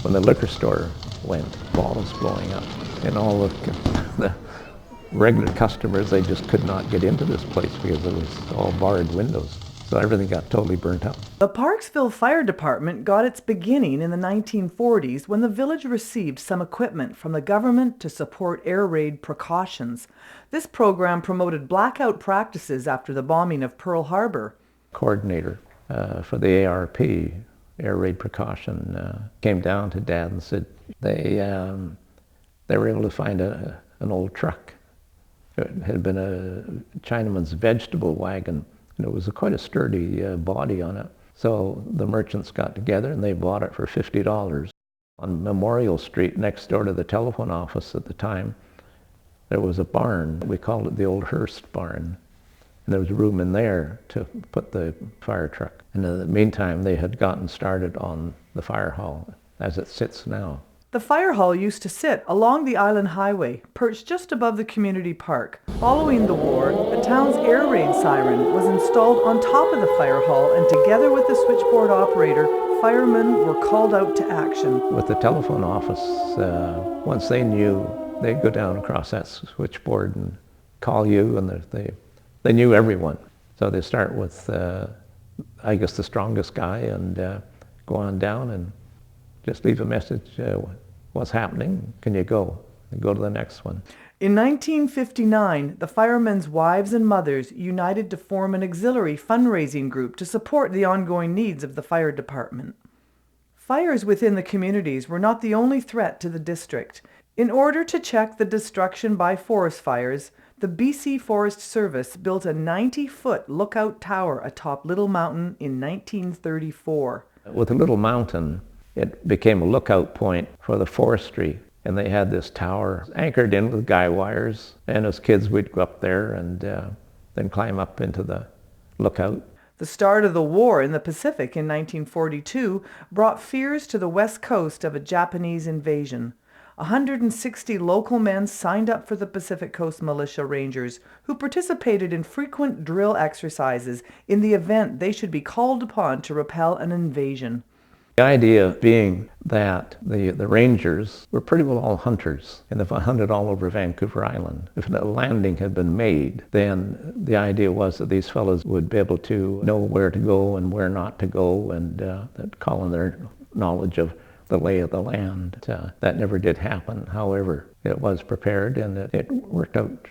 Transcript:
when the liquor store went, bottles blowing up, and all of the regular customers, they just could not get into this place because it was all barred windows. So everything got totally burnt up. The Parksville Fire Department got its beginning in the 1940s when the village received some equipment from the government to support air raid precautions. This program promoted blackout practices after the bombing of Pearl Harbor. Coordinator for the ARP, air raid precaution, came down to Dad and said they were able to find an old truck. It had been a Chinaman's vegetable wagon, and it was quite a sturdy body on it. So the merchants got together and they bought it for $50. On Memorial Street, next door to the telephone office at the time, there was a barn. We called it the Old Hearst Barn. And there was room in there to put the fire truck. And in the meantime, they had gotten started on the fire hall as it sits now. The fire hall used to sit along the Island Highway, perched just above the community park. Following the war, the town's air raid siren was installed on top of the fire hall, and together with the switchboard operator, firemen were called out to action. With the telephone office, once they knew, they'd go down across that switchboard and call you, and they knew everyone. So they start with, I guess, the strongest guy and go on down and just leave a message, what's happening, can you go? And go to the next one. In 1959, the firemen's wives and mothers united to form an auxiliary fundraising group to support the ongoing needs of the fire department. Fires within the communities were not the only threat to the district. In order to check the destruction by forest fires, the BC Forest Service built a 90-foot lookout tower atop Little Mountain in 1934. With Little Mountain, it became a lookout point for the forestry, and they had this tower anchored in with guy wires, and as kids we'd go up there and then climb up into the lookout. The start of the war in the Pacific in 1942 brought fears to the west coast of a Japanese invasion. 160 local men signed up for the Pacific Coast Militia Rangers, who participated in frequent drill exercises in the event they should be called upon to repel an invasion. The idea being that the Rangers were pretty well all hunters, and they've hunted all over Vancouver Island. If a landing had been made, then the idea was that these fellows would be able to know where to go and where not to go, and that call on their knowledge of the lay of the land. That never did happen. However, it was prepared, and it worked out